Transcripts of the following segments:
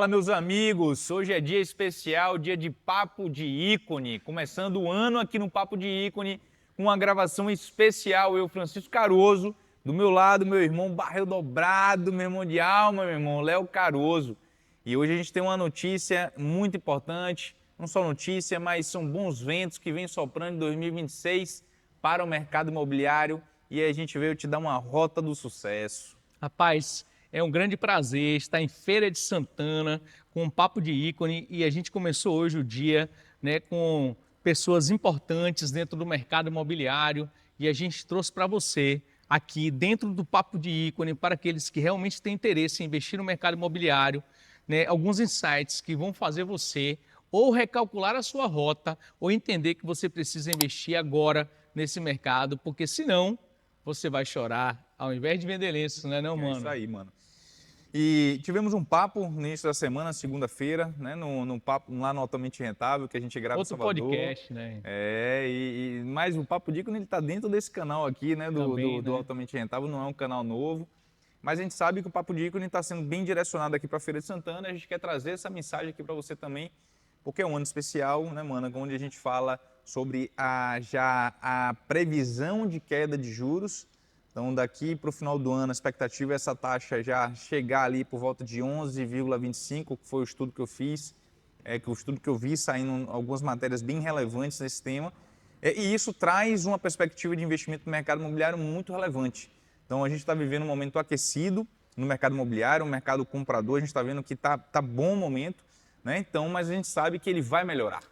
Fala, meus amigos! Hoje é dia especial, dia de Papo de Ícone. Começando o ano aqui no Papo de Ícone, com uma gravação especial. Eu, Francisco Caruso, do meu lado, meu irmão Barril Dobrado, meu irmão de alma, meu irmão Léo Caruso. E hoje a gente tem uma notícia muito importante, não só notícia, mas são bons ventos que vêm soprando em 2026 para o mercado imobiliário e a gente veio te dar uma rota do sucesso. Rapaz, é um grande prazer estar em Feira de Santana com um Papo de Ícone e a gente começou hoje o dia, né, com pessoas importantes dentro do mercado imobiliário e a gente trouxe para você aqui dentro do Papo de Ícone, para aqueles que realmente têm interesse em investir no mercado imobiliário, né, alguns insights que vão fazer você ou recalcular a sua rota ou entender que você precisa investir agora nesse mercado, porque senão você vai chorar ao invés de vender lenços, não é não, mano? É isso aí, mano. E tivemos um papo no início da semana, segunda-feira, né, no papo lá no Altamente Rentável, que a gente grava em Outro Salvador. podcast, né? Mas o Papo de Ícone, ele está dentro desse canal aqui, né, Também, do né? Altamente Rentável, não é um canal novo. Mas a gente sabe que o Papo de Ícone está sendo bem direcionado aqui para a Feira de Santana. A gente quer trazer essa mensagem aqui para você também, porque é um ano especial, né, mano, onde a gente fala sobre a previsão de queda de juros. Então, daqui para o final do ano, a expectativa é essa taxa já chegar ali por volta de 11,25, que foi o estudo que eu fiz, que o estudo que eu vi saindo algumas matérias bem relevantes nesse tema. E isso traz uma perspectiva de investimento no mercado imobiliário muito relevante. Então, a gente está vivendo um momento aquecido no mercado imobiliário, um mercado comprador, a gente está vendo que está bom o momento, né? Então, mas a gente sabe que ele vai melhorar.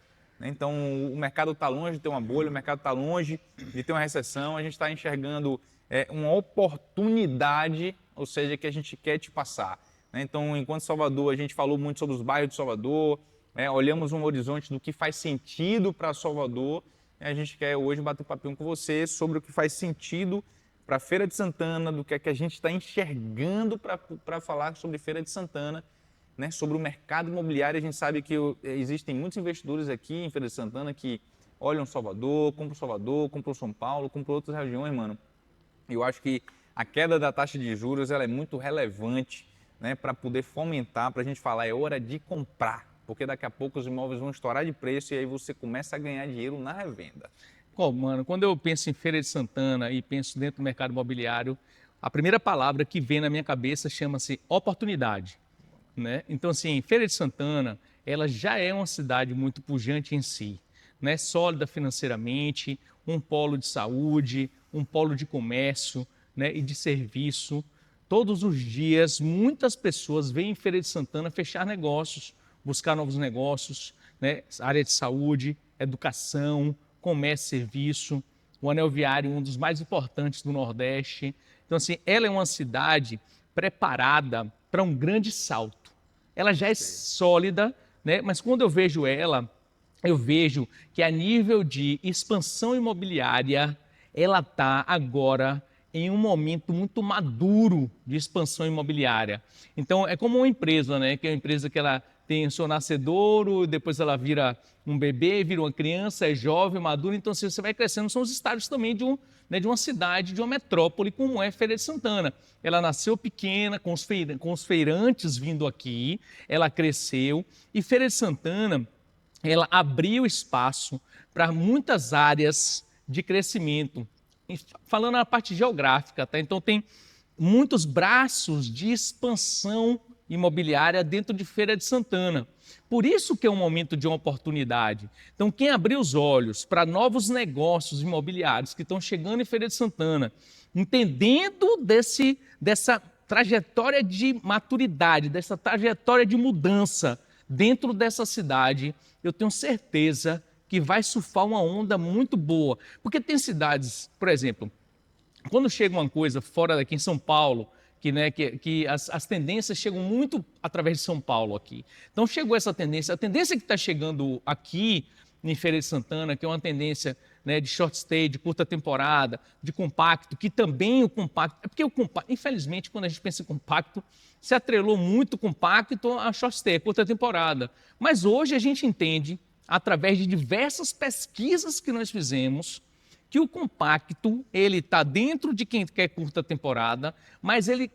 Então, o mercado está longe de ter uma bolha, o mercado está longe de ter uma recessão, a gente está enxergando uma oportunidade, ou seja, que a gente quer te passar. Então, enquanto Salvador, a gente falou muito sobre os bairros de Salvador, olhamos um horizonte do que faz sentido para Salvador, a gente quer hoje bater um papinho com você sobre o que faz sentido para a Feira de Santana, do que é que a gente está enxergando para falar sobre Feira de Santana, né, sobre o mercado imobiliário. A gente sabe que existem muitos investidores aqui em Feira de Santana que olham Salvador, compram São Paulo, compram outras regiões, mano. Eu acho que a queda da taxa de juros ela é muito relevante, né, para poder fomentar, para a gente falar, é hora de comprar, porque daqui a pouco os imóveis vão estourar de preço e aí você começa a ganhar dinheiro na revenda. Pô, mano, quando eu penso em Feira de Santana e penso dentro do mercado imobiliário, a primeira palavra que vem na minha cabeça chama-se oportunidade, né? Então, assim, Feira de Santana, ela já é uma cidade muito pujante em si, né? Sólida financeiramente, um polo de saúde, um polo de comércio, né, e de serviço. Todos os dias, muitas pessoas vêm em Feira de Santana fechar negócios, buscar novos negócios, né, área de saúde, educação, comércio, serviço. O Anel Viário, um dos mais importantes do Nordeste. Então, assim, ela é uma cidade preparada para um grande salto. Ela já é sólida, né, mas quando eu vejo ela, eu vejo que a nível de expansão imobiliária, ela está agora em um momento muito maduro de expansão imobiliária. Então, é como uma empresa, né? Que é uma empresa que ela tem o seu nascedouro, depois ela vira um bebê, vira uma criança, é jovem, madura. Então, se você vai crescendo, são os estágios também de uma cidade, de uma metrópole, como é Feira de Santana. Ela nasceu pequena, com os feirantes vindo aqui, ela cresceu. E Feira de Santana, ela abriu espaço para muitas áreas de crescimento. Falando na parte geográfica, tá? Então tem muitos braços de expansão imobiliária dentro de Feira de Santana. Por isso que é um momento de uma oportunidade. Então, quem abrir os olhos para novos negócios imobiliários que estão chegando em Feira de Santana, entendendo dessa trajetória de maturidade, dessa trajetória de mudança dentro dessa cidade, eu tenho certeza que vai surfar uma onda muito boa. Porque tem cidades, por exemplo, quando chega uma coisa fora daqui em São Paulo, que as tendências chegam muito através de São Paulo aqui. Então chegou essa tendência, a tendência que está chegando aqui em Feira de Santana, que é uma tendência, né, de short stay, de curta temporada, de compacto, que também o compacto, é porque o compacto, infelizmente, quando a gente pensa em compacto, se atrelou muito o compacto a short stay, a curta temporada. Mas hoje a gente entende, através de diversas pesquisas que nós fizemos, que o compacto, ele está dentro de quem quer curta temporada, mas ele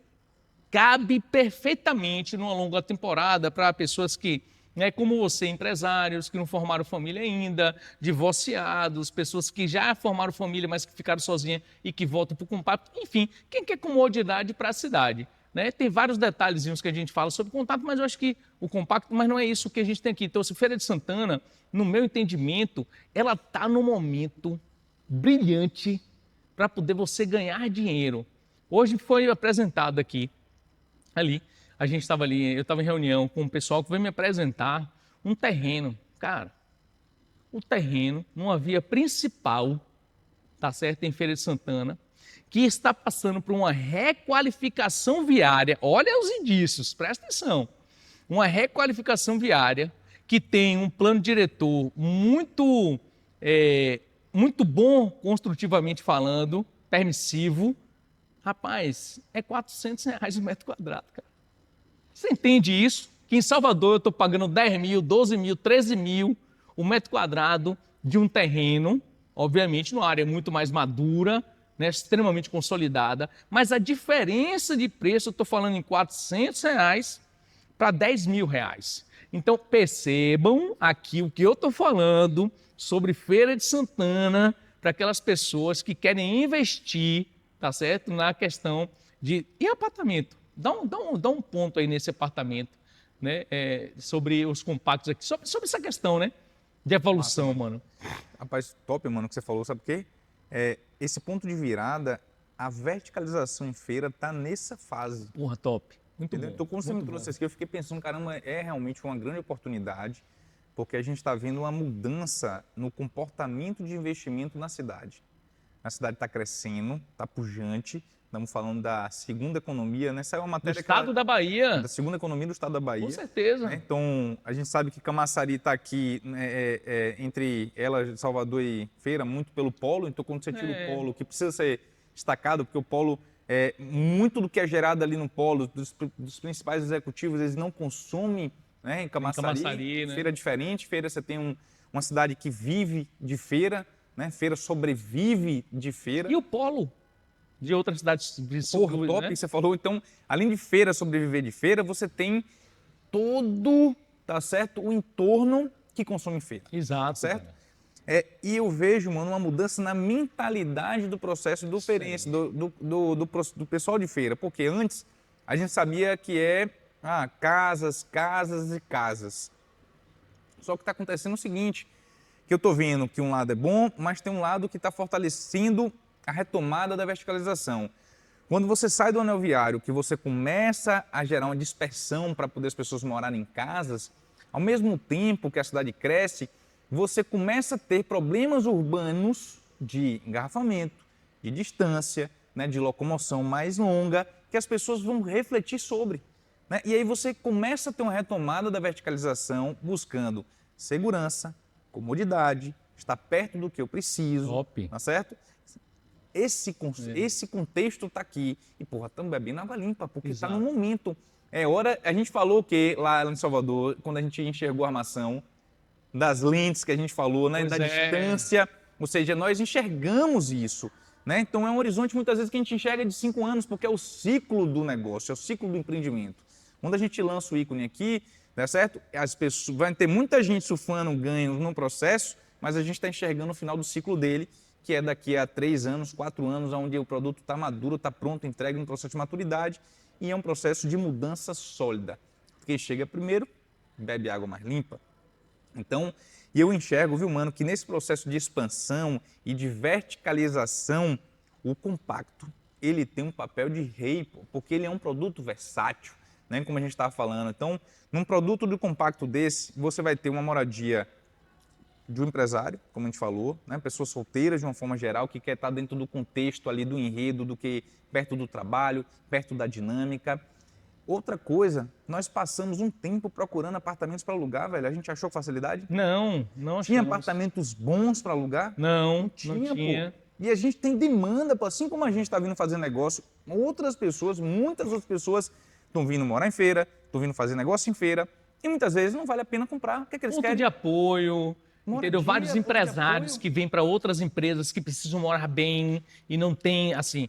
cabe perfeitamente numa longa temporada para pessoas que, né, como você, empresários que não formaram família ainda, divorciados, pessoas que já formaram família, mas que ficaram sozinhas e que voltam para o compacto, enfim, quem quer comodidade para a cidade. Né? Tem vários detalhezinhos que a gente fala sobre contato, mas eu acho que o compacto, mas não é isso que a gente tem aqui. Então, Feira de Santana, no meu entendimento, ela está no momento brilhante para poder você ganhar dinheiro. Hoje foi apresentado aqui, ali, a gente estava ali, eu estava em reunião com o pessoal que veio me apresentar um terreno. Cara, o terreno numa via principal, tá certo, em Feira de Santana, que está passando por uma requalificação viária. Olha os indícios, presta atenção. Uma requalificação viária que tem um plano diretor muito bom, construtivamente falando, permissivo. Rapaz, é R$400 o metro quadrado, cara. Você entende isso? Que em Salvador eu estou pagando 10 mil, 12 mil, 13 mil o metro quadrado de um terreno, obviamente numa área muito mais madura, né, extremamente consolidada, mas a diferença de preço, eu estou falando em R$400 para R$10 mil. Então percebam aqui o que eu estou falando sobre Feira de Santana para aquelas pessoas que querem investir, tá certo, na questão de... E apartamento? Dá um ponto aí nesse apartamento, né, sobre os compactos aqui, sobre essa questão, né, de evolução, mano. Rapaz, top, mano, que você falou, sabe por quê? Esse ponto de virada, a verticalização em feira tá nessa fase. Porra, top. Muito Entendeu? bom. Então, quando você me trouxe aqui, eu fiquei pensando, caramba, é realmente uma grande oportunidade, porque a gente está vendo uma mudança no comportamento de investimento na cidade. A cidade está crescendo, está pujante, estamos falando da segunda economia, né? Saiu uma matéria... Do estado da Bahia. Da segunda economia do estado da Bahia. Com certeza. Né? Então, a gente sabe que Camaçari está aqui entre ela, Salvador e Feira, muito pelo polo. Então, quando você tira o polo, que precisa ser destacado, porque o polo, muito do que é gerado ali no polo, dos principais executivos, eles não consomem, né, em Camaçari. Né? Feira é diferente. Feira você tem uma cidade que vive de feira, né? Feira sobrevive de feira. E o polo de outras cidades de Porra, top, né? Que você falou. Então, além de feira sobreviver de feira, você tem todo, tá certo, o entorno que consome feira. Exato. Certo? E eu vejo, mano, uma mudança na mentalidade do processo do feirense, do pessoal de feira. Porque antes a gente sabia que casas, casas e casas. Só que está acontecendo o seguinte, que eu estou vendo que um lado é bom, mas tem um lado que está fortalecendo a retomada da verticalização. Quando você sai do anel viário, que você começa a gerar uma dispersão para poder as pessoas morarem em casas, ao mesmo tempo que a cidade cresce, você começa a ter problemas urbanos de engarrafamento, de distância, né, de locomoção mais longa, que as pessoas vão refletir sobre. Né? E aí você começa a ter uma retomada da verticalização buscando segurança, comodidade, estar perto do que eu preciso, top. Tá certo? Esse contexto está aqui. E, porra, estamos bebendo água limpa, porque está no momento. A gente falou o quê lá em Salvador, quando a gente enxergou a armação, das lentes que a gente falou, né, da distância, ou seja, nós enxergamos isso. Né? Então é um horizonte muitas vezes que a gente enxerga de 5 anos, porque é o ciclo do negócio, é o ciclo do empreendimento. Quando a gente lança o ícone aqui, tá certo? As pessoas, vai ter muita gente surfando ganhos no processo, mas a gente está enxergando o final do ciclo dele, que é daqui a 3 anos, 4 anos, onde o produto está maduro, está pronto, entregue no processo de maturidade, e é um processo de mudança sólida. Quem chega primeiro, bebe água mais limpa. Então, eu enxergo, viu, mano, que nesse processo de expansão e de verticalização, o compacto, ele tem um papel de rei, porque ele é um produto versátil, né, como a gente estava falando. Então, num produto do compacto desse, você vai ter uma moradia de um empresário, como a gente falou, né, pessoas solteiras de uma forma geral, que quer estar dentro do contexto ali, do enredo, do que perto do trabalho, perto da dinâmica. Outra coisa, nós passamos um tempo procurando apartamentos para alugar, velho. A gente achou facilidade? Não Tinha apartamentos bons para alugar? Não tinha. Pô. E a gente tem demanda, pô. Assim como a gente está vindo fazer negócio, muitas outras pessoas estão vindo morar em feira, estão vindo fazer negócio em feira, e muitas vezes não vale a pena comprar. O que é que eles querem? De apoio. Entendeu? Vários empresários que vêm para outras empresas que precisam morar bem e não tem, assim,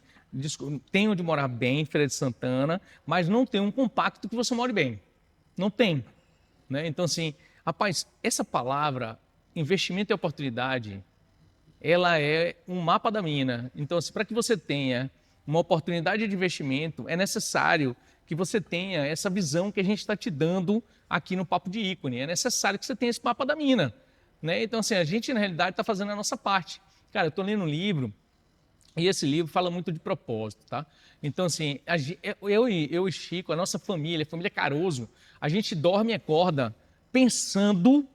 tem onde morar bem em Feira de Santana, mas não tem um compacto que você more bem. Não tem. Né? Então, assim, rapaz, essa palavra, investimento e oportunidade, ela é um mapa da mina. Então, assim, para que você tenha uma oportunidade de investimento, é necessário que você tenha essa visão que a gente está te dando aqui no Papo de Ícone. É necessário que você tenha esse mapa da mina. Né? Então, assim, a gente, na realidade, está fazendo a nossa parte. Cara, eu estou lendo um livro, e esse livro fala muito de propósito, tá? Então, assim, eu e Chico, a nossa família, a família Caroso, a gente dorme e acorda pensando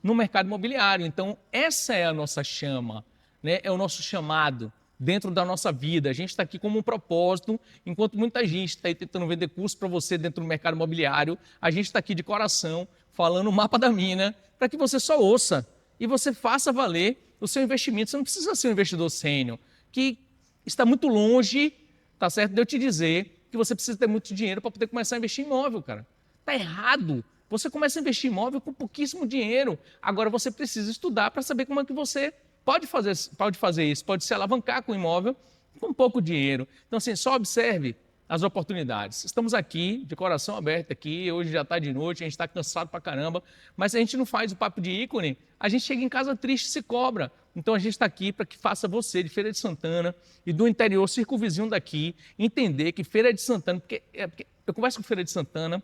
no mercado imobiliário. Então, essa é a nossa chama, né? É o nosso chamado dentro da nossa vida. A gente está aqui como um propósito, enquanto muita gente está aí tentando vender curso para você dentro do mercado imobiliário, a gente está aqui de coração, falando o mapa da mina, para que você só ouça e você faça valer o seu investimento. Você não precisa ser um investidor sênior, que está muito longe, tá certo, de eu te dizer que você precisa ter muito dinheiro para poder começar a investir em imóvel, cara. Tá errado. Você começa a investir em imóvel com pouquíssimo dinheiro. Agora você precisa estudar para saber como é que você pode fazer isso, pode se alavancar com o imóvel com pouco dinheiro. Então, assim, só observe as oportunidades. Estamos aqui, de coração aberto aqui, hoje já está de noite, a gente está cansado pra caramba, mas se a gente não faz o Papo de Ícone, a gente chega em casa triste e se cobra. Então a gente está aqui para que faça você de Feira de Santana e do interior circunvizinho daqui entender que Feira de Santana, porque eu converso com Feira de Santana,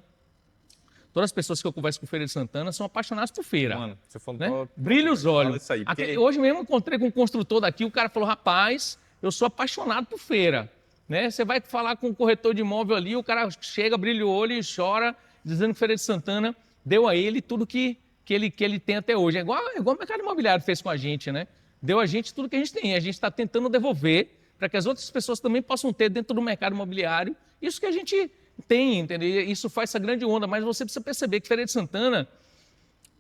todas as pessoas que eu converso com Feira de Santana são apaixonadas por feira. Mano, você falou... Né? Brilha os olhos. Isso aí, porque... Hoje mesmo eu encontrei com um construtor daqui, o cara falou, rapaz, eu sou apaixonado por feira. Né? Você vai falar com um corretor de imóvel ali, o cara chega, brilha o olho e chora, dizendo que Feira de Santana deu a ele tudo que ele tem até hoje. É igual o mercado imobiliário fez com a gente, né? Deu a gente tudo que a gente tem. A gente está tentando devolver para que as outras pessoas também possam ter dentro do mercado imobiliário isso que a gente tem, entendeu? Isso faz essa grande onda, mas você precisa perceber que Feira de Santana,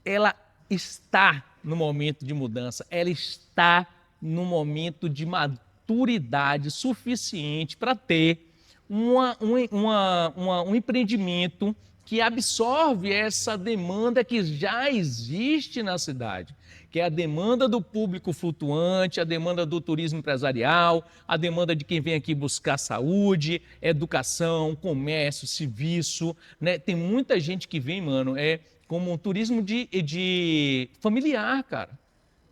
ela está no momento de mudança, ela está no momento de maturidade suficiente para ter um empreendimento que absorve essa demanda que já existe na cidade, que é a demanda do público flutuante, a demanda do turismo empresarial, a demanda de quem vem aqui buscar saúde, educação, comércio, serviço, né? Tem muita gente que vem, mano, como um turismo de familiar, cara.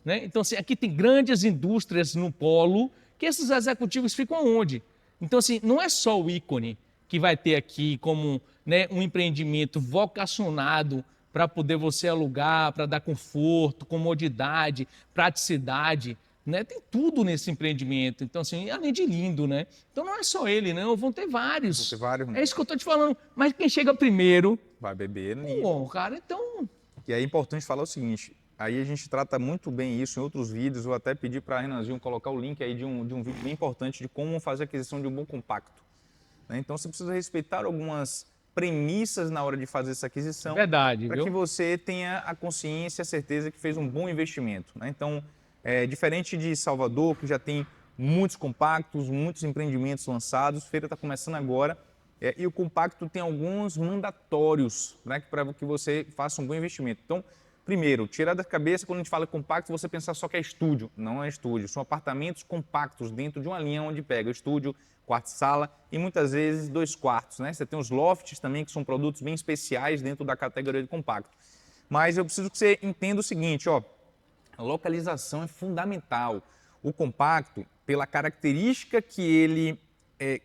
Né? Então, assim, aqui tem grandes indústrias no polo, que esses executivos ficam onde? Então, assim, não é só o Ícone que vai ter aqui como, né, um empreendimento vocacionado para poder você alugar, para dar conforto, comodidade, praticidade, né? Tem tudo nesse empreendimento. Então, assim, além de lindo, né? Então não é só ele, não, vão ter vários. Vão ter vários, né? É isso que eu estou te falando. Mas quem chega primeiro... Vai beber. Pô, cara, então... E aí é importante falar o seguinte, aí a gente trata muito bem isso em outros vídeos, vou até pedir para a Renanzinho colocar o link aí de um vídeo bem importante de como fazer a aquisição de um bom compacto. Né? Então você precisa respeitar algumas premissas na hora de fazer essa aquisição. Verdade, para que você tenha a consciência, a certeza que fez um bom investimento. Né? Então, diferente de Salvador, que já tem muitos compactos, muitos empreendimentos lançados, Feira está começando agora, e o compacto tem alguns mandatórios, né, para que você faça um bom investimento. Então, primeiro, tirar da cabeça, quando a gente fala compacto, você pensar só que é estúdio. Não é estúdio, são apartamentos compactos dentro de uma linha onde pega estúdio, quarto, sala e muitas vezes 2 quartos. Né? Você tem os lofts também, que são produtos bem especiais dentro da categoria de compacto. Mas eu preciso que você entenda o seguinte, ó, a localização é fundamental. O compacto, pela característica que ele,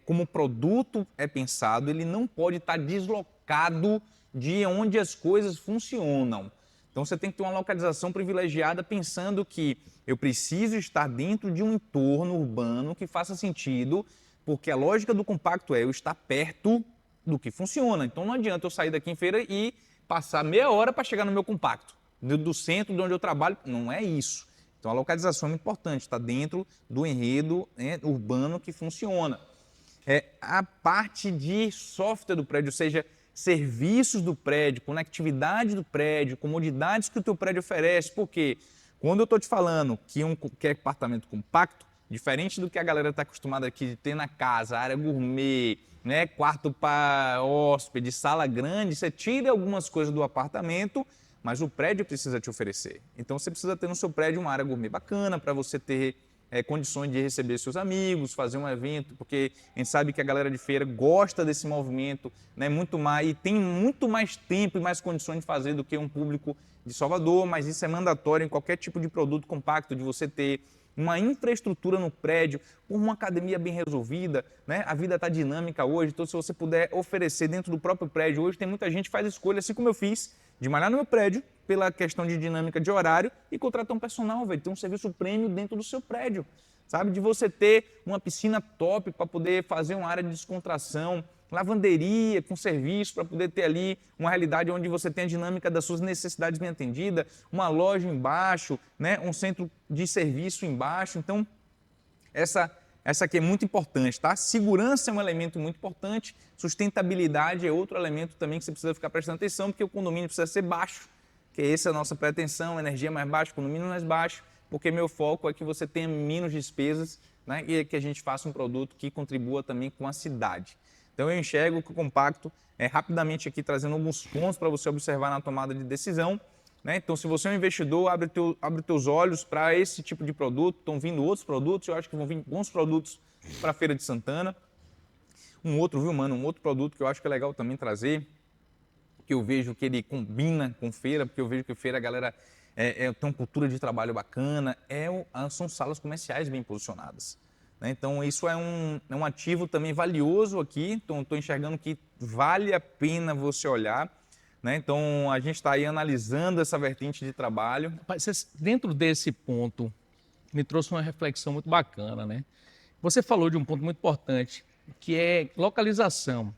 como produto é pensado, ele não pode estar deslocado de onde as coisas funcionam. Então você tem que ter uma localização privilegiada pensando que eu preciso estar dentro de um entorno urbano que faça sentido, porque a lógica do compacto é eu estar perto do que funciona. Então não adianta eu sair daqui em Feira e passar meia hora para chegar no meu compacto, do centro de onde eu trabalho. Não é isso. Então a localização é muito importante, está dentro do enredo, né, urbano que funciona. A parte de software do prédio, ou seja, serviços do prédio, conectividade do prédio, comodidades que o teu prédio oferece. Porque quando eu estou te falando que é apartamento compacto, diferente do que a galera está acostumada aqui de ter na casa, área gourmet, né, quarto para hóspede, sala grande, você tira algumas coisas do apartamento, mas o prédio precisa te oferecer. Então você precisa ter no seu prédio uma área gourmet bacana para você ter condições de receber seus amigos, fazer um evento, porque a gente sabe que a galera de feira gosta desse movimento, né, muito mais, e tem muito mais tempo e mais condições de fazer do que um público de Salvador, mas isso é mandatório em qualquer tipo de produto compacto, de você ter uma infraestrutura no prédio, uma academia bem resolvida, né? A vida está dinâmica hoje, então se você puder oferecer dentro do próprio prédio, hoje tem muita gente que faz escolha, assim como eu fiz, de malhar no meu prédio, pela questão de dinâmica de horário, e contratar um personal, velho, ter um serviço prêmio dentro do seu prédio, sabe? De você ter uma piscina top para poder fazer uma área de descontração, lavanderia com serviço para poder ter ali uma realidade onde você tem a dinâmica das suas necessidades bem atendida, uma loja embaixo, né? Um centro de serviço embaixo. Então, essa aqui é muito importante, tá? Segurança é um elemento muito importante, sustentabilidade é outro elemento também que você precisa ficar prestando atenção, porque o condomínio precisa ser baixo, que essa é a nossa pretensão, energia mais baixa, condomínio mais baixo, porque meu foco é que você tenha menos despesas, né? E que a gente faça um produto que contribua também com a cidade. Então eu enxergo que o compacto, rapidamente aqui trazendo alguns pontos para você observar na tomada de decisão, né? Então se você é um investidor, abre teus olhos para esse tipo de produto, estão vindo outros produtos, eu acho que vão vir bons produtos para a Feira de Santana. Um outro produto que eu acho que é legal também trazer, que eu vejo que ele combina com feira, porque eu vejo que feira a galera tem uma cultura de trabalho bacana, são salas comerciais bem posicionadas. Então, isso é um ativo também valioso aqui, então estou enxergando que vale a pena você olhar, né? Então, a gente está aí analisando essa vertente de trabalho. Dentro desse ponto, me trouxe uma reflexão muito bacana, né? Você falou de um ponto muito importante, que é localização,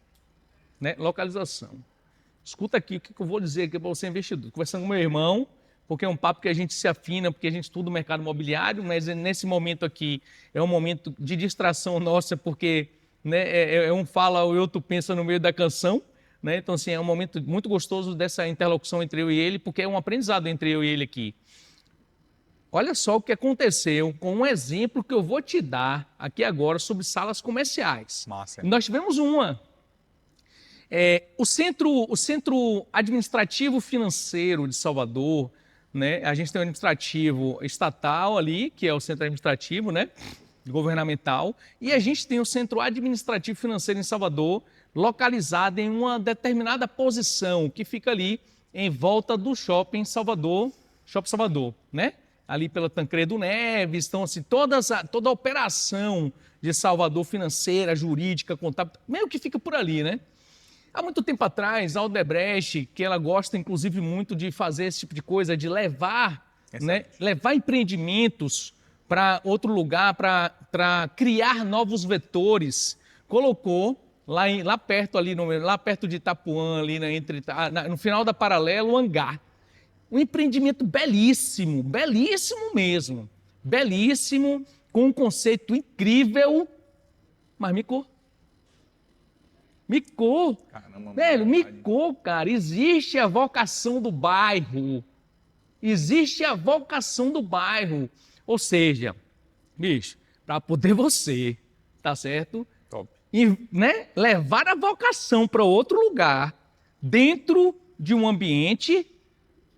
né? Localização. Escuta aqui o que eu vou dizer aqui para você, investidor. Conversando com meu irmão, porque é um papo que a gente se afina, porque a gente estuda o mercado imobiliário, mas nesse momento aqui é um momento de distração nossa, porque né, um fala, o outro pensa no meio da canção, né? Então, assim, é um momento muito gostoso dessa interlocução entre eu e ele, porque é um aprendizado entre eu e ele aqui. Olha só o que aconteceu com um exemplo que eu vou te dar aqui agora sobre salas comerciais. Massa. Nós tivemos uma. O Centro Administrativo Financeiro de Salvador, né? A gente tem um administrativo estatal ali, que é o centro administrativo, né? Governamental, e a gente tem o Centro Administrativo Financeiro em Salvador, localizado em uma determinada posição, que fica ali em volta do Shopping Salvador, né? Ali pela Tancredo Neves. Então, assim, toda a operação de Salvador financeira, jurídica, contábil, meio que fica por ali, né? Há muito tempo atrás, a Odebrecht, que ela gosta inclusive muito de fazer esse tipo de coisa, de levar empreendimentos para outro lugar, para criar novos vetores, colocou lá perto, lá perto de Itapuã, ali, né, no final da Paralelo, o hangar. Um empreendimento belíssimo, belíssimo mesmo, belíssimo, com um conceito incrível, mas Caramba, velho, micou, cara. Existe a vocação do bairro. Existe a vocação do bairro. Ou seja, bicho, para poder você, tá certo? Top. E, né, levar a vocação para outro lugar, dentro de um ambiente,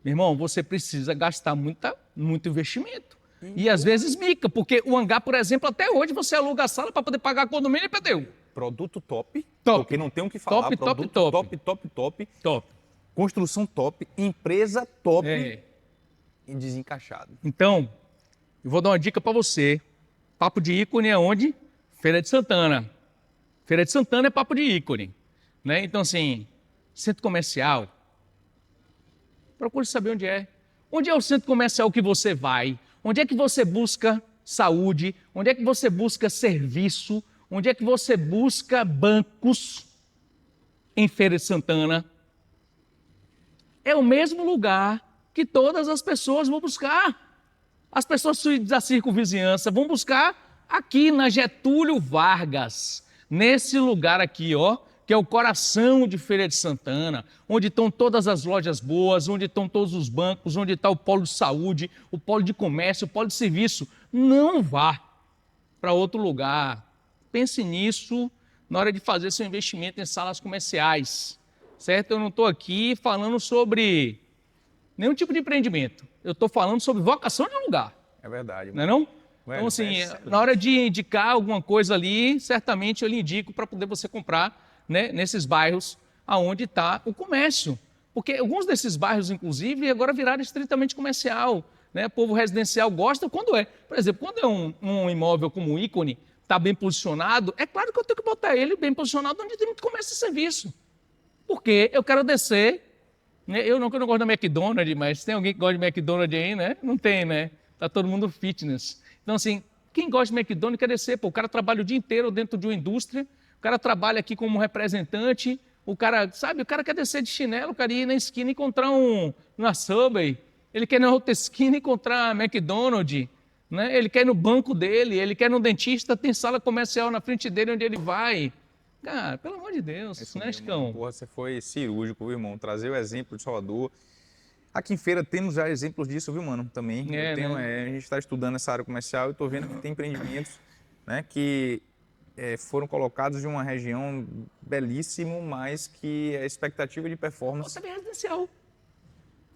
meu irmão, você precisa gastar muito investimento. E às vezes mica, porque o hangar, por exemplo, até hoje você aluga a sala para poder pagar condomínio e perdeu. Produto top, Top. porque não tem o que falar. Top. Construção top, empresa top e desencaixado. Então, eu vou dar uma dica para você. Papo de ícone é onde? Feira de Santana. Feira de Santana é papo de ícone, né? Então, assim, centro comercial, procure saber onde é. Onde é o centro comercial que você vai? Onde é que você busca saúde? Onde é que você busca serviço? Onde é que você busca bancos? Em Feira de Santana. É o mesmo lugar que todas as pessoas vão buscar. As pessoas da circunvizinhança vão buscar aqui na Getúlio Vargas, nesse lugar aqui, ó, que é o coração de Feira de Santana, onde estão todas as lojas boas, onde estão todos os bancos, onde está o polo de saúde, o polo de comércio, o polo de serviço. Não vá para outro lugar. Pense nisso na hora de fazer seu investimento em salas comerciais, certo? Eu não estou aqui falando sobre nenhum tipo de empreendimento. Eu estou falando sobre vocação de lugar. É verdade. Não é não? Então, assim, na hora de indicar alguma coisa ali, certamente eu lhe indico para poder você comprar, né, nesses bairros aonde está o comércio. Porque alguns desses bairros, inclusive, agora viraram estritamente comercial. Né? O povo residencial gosta quando é. Por exemplo, quando é um imóvel como o Ícone, está bem posicionado, é claro que eu tenho que botar ele bem posicionado onde tem muito comércio e serviço. Porque eu quero descer, né? Eu não gosto da McDonald's, mas tem alguém que gosta de McDonald's aí, né? Não tem, né? Tá todo mundo fitness. Então, assim, quem gosta de McDonald's quer descer. Pô, o cara trabalha o dia inteiro dentro de uma indústria, o cara trabalha aqui como representante, o cara, sabe, o cara quer descer de chinelo, o cara ir na esquina e encontrar uma Subway, ele quer ir na outra esquina encontrar McDonald's, né? Ele quer ir no banco dele, ele quer ir no dentista, tem sala comercial na frente dele onde ele vai. Cara, pelo amor de Deus, Isso né, mesmo, Chicão? porra, você foi cirúrgico, viu, irmão? Trazer o exemplo de Salvador. Aqui em Feira temos já exemplos disso, viu, mano? Também. A gente está estudando essa área comercial e estou vendo que tem empreendimentos, né, que foram colocados de uma região belíssimo, mas que a expectativa de performance... Também residencial.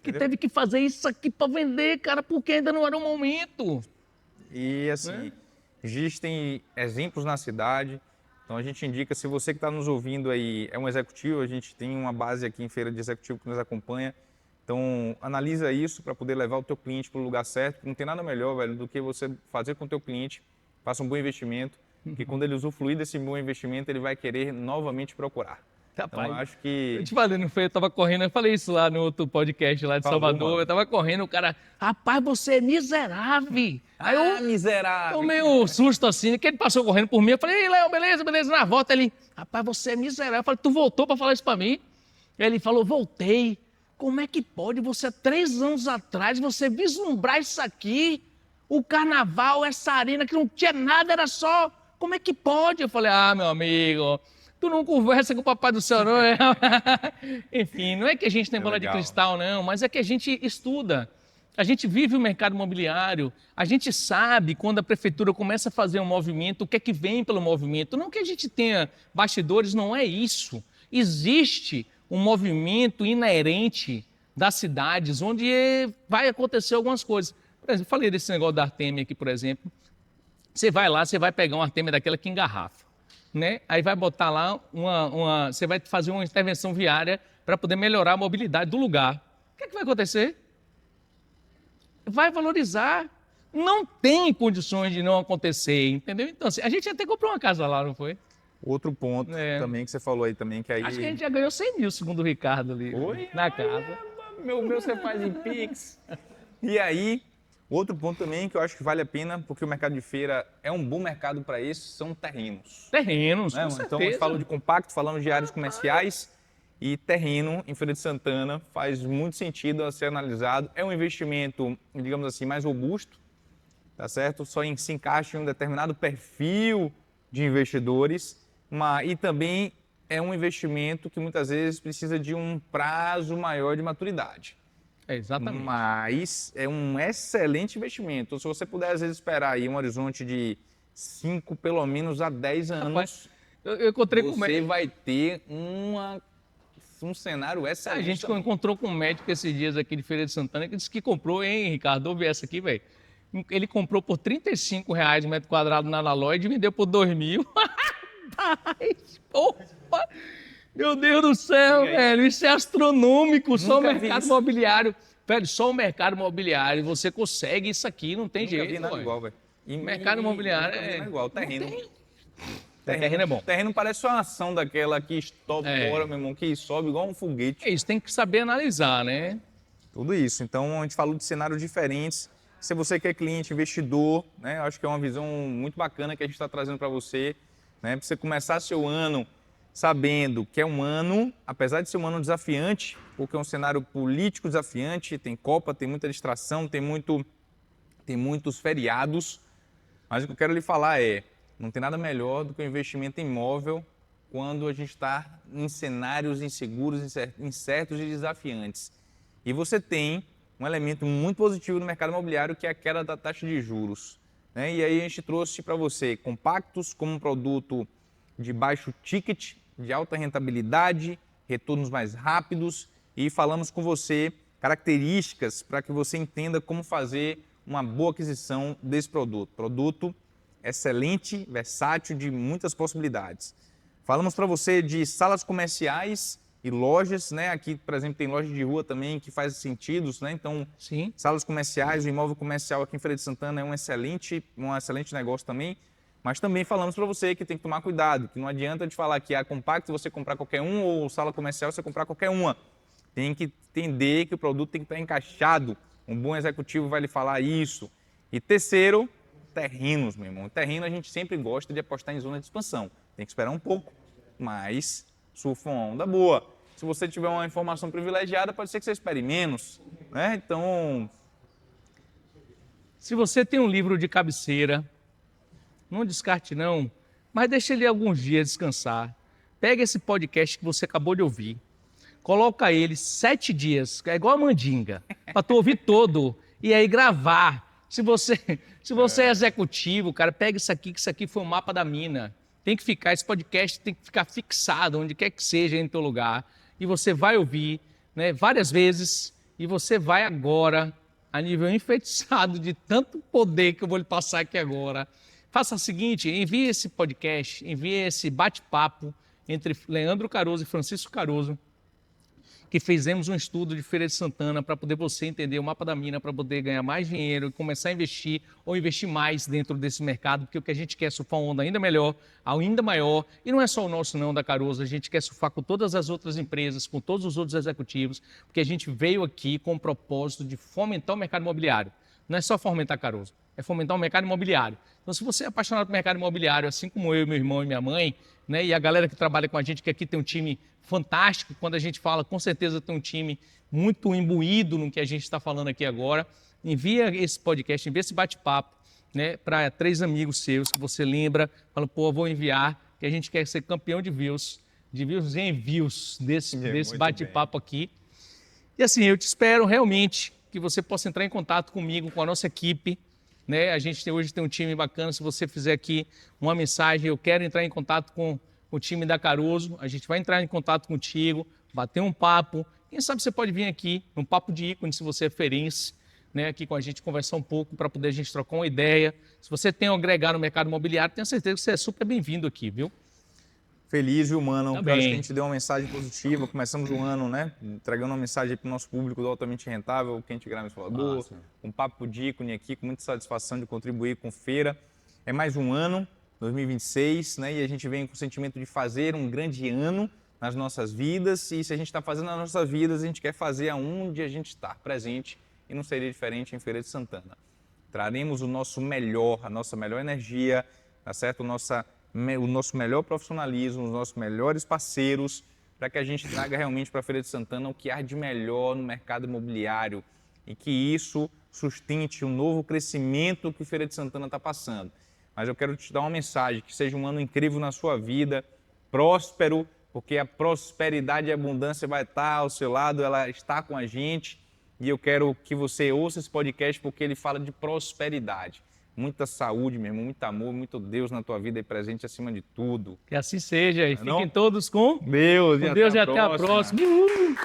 Que Entendeu? teve que fazer isso aqui para vender, cara, porque ainda não era o momento. E assim, existem exemplos na cidade. Então a gente indica, se você que está nos ouvindo aí é um executivo, a gente tem uma base aqui em Feira de Executivo que nos acompanha. Então analisa isso para poder levar o teu cliente para o lugar certo. Não tem nada melhor, velho, do que você fazer com o teu cliente, faça um bom investimento, que quando ele usufruir desse bom investimento, ele vai querer novamente procurar. Então eu acho que... Eu te falei, não foi? Eu tava correndo, eu falei isso lá no outro podcast lá de Salvador. Mano. Eu tava correndo, o cara, rapaz, você é miserável. Aí eu miserável. tomei um susto assim, que ele passou correndo por mim. Eu falei, ei, Léo, beleza, beleza. Na volta ele, rapaz, você é miserável. Eu falei, tu voltou para falar isso para mim? Ele falou, voltei. Como é que pode você, 3 anos atrás, você vislumbrar isso aqui? O carnaval, essa arena que não tinha nada, era só. Como é que pode? Eu falei, meu amigo. Tu não conversa com o Papai do Céu, não é? Enfim, não é que a gente tem bola de cristal, não, mas é que a gente estuda. A gente vive o mercado imobiliário, a gente sabe quando a prefeitura começa a fazer um movimento, o que é que vem pelo movimento. Não que a gente tenha bastidores, não é isso. Existe um movimento inerente das cidades onde vai acontecer algumas coisas. Por exemplo, falei desse negócio da Artemia aqui, por exemplo. Você vai lá, você vai pegar uma Artemia daquela que engarrafa. Né? Aí vai botar lá você vai fazer uma intervenção viária para poder melhorar a mobilidade do lugar. O que é que vai acontecer? Vai valorizar. Não tem condições de não acontecer, entendeu? Então, assim, a gente até comprou uma casa lá, não foi? Outro ponto também que você falou aí também, que aí... Acho que a gente já ganhou 100 mil, segundo o Ricardo ali, na casa. Meu você faz em Pix. E aí... Outro ponto também que eu acho que vale a pena, porque o mercado de feira é um bom mercado para isso, são terrenos. Terrenos, né? com certeza. Então, a gente falou de compacto, falamos de áreas comerciais e terreno em Feira de Santana faz muito sentido a ser analisado. É um investimento, digamos assim, mais robusto, tá certo? Se encaixa em um determinado perfil de investidores, e também é um investimento que muitas vezes precisa de um prazo maior de maturidade. Exatamente. Mas é um excelente investimento. Então, se você puder, às vezes, esperar aí um horizonte de 5, pelo menos, a 10 anos, rapaz, eu encontrei você vai ter um cenário excelente. A gente também. encontrou com um médico esses dias aqui de Feira de Santana que disse que comprou, hein, Ricardo? Ouve essa aqui, velho. Ele comprou por R$35 o metro quadrado na Analóide e vendeu por 2.000. Opa! Meu Deus do céu, velho, isso é astronômico, só o mercado imobiliário. Velho, só o mercado imobiliário, você consegue isso aqui, não tem jeito. Nunca vi nada igual, velho. Mercado imobiliário é igual, terreno. Terreno é bom. Terreno parece uma ação daquela que estoura, meu irmão, que sobe igual um foguete. É isso, tem que saber analisar, né? Tudo isso. Então, a gente falou de cenários diferentes. Se você que é cliente, investidor, né, eu acho que é uma visão muito bacana que a gente está trazendo para você, né, para você começar seu ano sabendo que é um ano, apesar de ser um ano desafiante, porque é um cenário político desafiante, tem Copa, tem muita distração, tem muitos feriados, mas o que eu quero lhe falar não tem nada melhor do que o investimento em imóvel quando a gente está em cenários inseguros, incertos e desafiantes. E você tem um elemento muito positivo no mercado imobiliário, que é a queda da taxa de juros, né? E aí a gente trouxe para você compactos como um produto de baixo ticket, de alta rentabilidade, retornos mais rápidos, e falamos com você características para que você entenda como fazer uma boa aquisição desse produto. Produto excelente, versátil, de muitas possibilidades. Falamos para você de salas comerciais e lojas, né? Aqui, por exemplo, tem loja de rua também que faz sentido, né? Então, Sim. salas comerciais, o imóvel comercial aqui em Feira de Santana é um excelente negócio também. Mas também falamos para você que tem que tomar cuidado, que não adianta de falar que a compacto você comprar qualquer um ou sala comercial você comprar qualquer uma. Tem que entender que o produto tem que estar encaixado. Um bom executivo vai lhe falar isso. E terceiro, terrenos, meu irmão. Terreno a gente sempre gosta de apostar em zona de expansão. Tem que esperar um pouco, mas surfa uma onda boa. Se você tiver uma informação privilegiada, pode ser que você espere menos, né? Então, Se você tem um livro de cabeceira, não descarte não, mas deixa ele alguns dias descansar. Pega esse podcast que você acabou de ouvir, coloca ele 7 dias, é igual a mandinga, para tu ouvir todo e aí gravar. Se você é executivo, cara, pega isso aqui, que isso aqui foi o mapa da mina. Esse podcast tem que ficar fixado onde quer que seja em teu lugar. E você vai ouvir, né, várias vezes e você vai agora, a nível enfeitiçado de tanto poder que eu vou lhe passar aqui agora. Faça o seguinte, envie esse podcast, envie esse bate-papo entre Leandro Caroso e Francisco Caroso, que fizemos um estudo de Feira de Santana para poder você entender o mapa da mina, para poder ganhar mais dinheiro e começar a investir ou investir mais dentro desse mercado, porque o que a gente quer é surfar uma onda ainda melhor, ainda maior, e não é só o nosso não da Caroso, a gente quer surfar com todas as outras empresas, com todos os outros executivos, porque a gente veio aqui com o propósito de fomentar o mercado imobiliário. Não é só fomentar Caroso, é fomentar o mercado imobiliário. Então, se você é apaixonado pelo mercado imobiliário, assim como eu, meu irmão e minha mãe, né, e a galera que trabalha com a gente, que aqui tem um time fantástico, quando a gente fala, com certeza tem um time muito imbuído no que a gente está falando aqui agora, envia esse podcast, envia esse bate-papo, né, para 3 amigos seus que você lembra, fala, pô, eu vou enviar, que a gente quer ser campeão de views em views desse bate-papo aqui. E assim, eu te espero realmente que você possa entrar em contato comigo, com a nossa equipe, né? A gente hoje tem um time bacana, se você fizer aqui uma mensagem, eu quero entrar em contato com o time da Caroso, a gente vai entrar em contato contigo, bater um papo, quem sabe você pode vir aqui, um papo de ícone, se você é feirense, né? Aqui com a gente conversar um pouco para poder a gente trocar uma ideia. Se você tem a agregar no mercado imobiliário, tenho certeza que você é super bem-vindo aqui, viu? feliz, viu, mano? Tá Quero que a bem. gente deu uma mensagem positiva. Começamos o ano, né? Entregando uma mensagem para o nosso público do Altamente Rentável, Quente Grama Explorador, um papo de ícone aqui, com muita satisfação de contribuir com feira. É mais um ano, 2026, né? E a gente vem com o sentimento de fazer um grande ano nas nossas vidas. E se a gente está fazendo nas nossas vidas, a gente quer fazer aonde a gente está presente. E não seria diferente em Feira de Santana. Traremos o nosso melhor, a nossa melhor energia, tá certo? O nosso melhor profissionalismo, os nossos melhores parceiros, para que a gente traga realmente para a Feira de Santana o que há de melhor no mercado imobiliário e que isso sustente o novo crescimento que a Feira de Santana está passando. Mas eu quero te dar uma mensagem, que seja um ano incrível na sua vida, próspero, porque a prosperidade e a abundância vai estar ao seu lado, ela está com a gente. E eu quero que você ouça esse podcast porque ele fala de prosperidade. Muita saúde, meu irmão, muito amor, muito Deus na tua vida e presente acima de tudo. Que assim seja. E Não é não? fiquem todos com Deus, Deus e até a próxima. Uhul.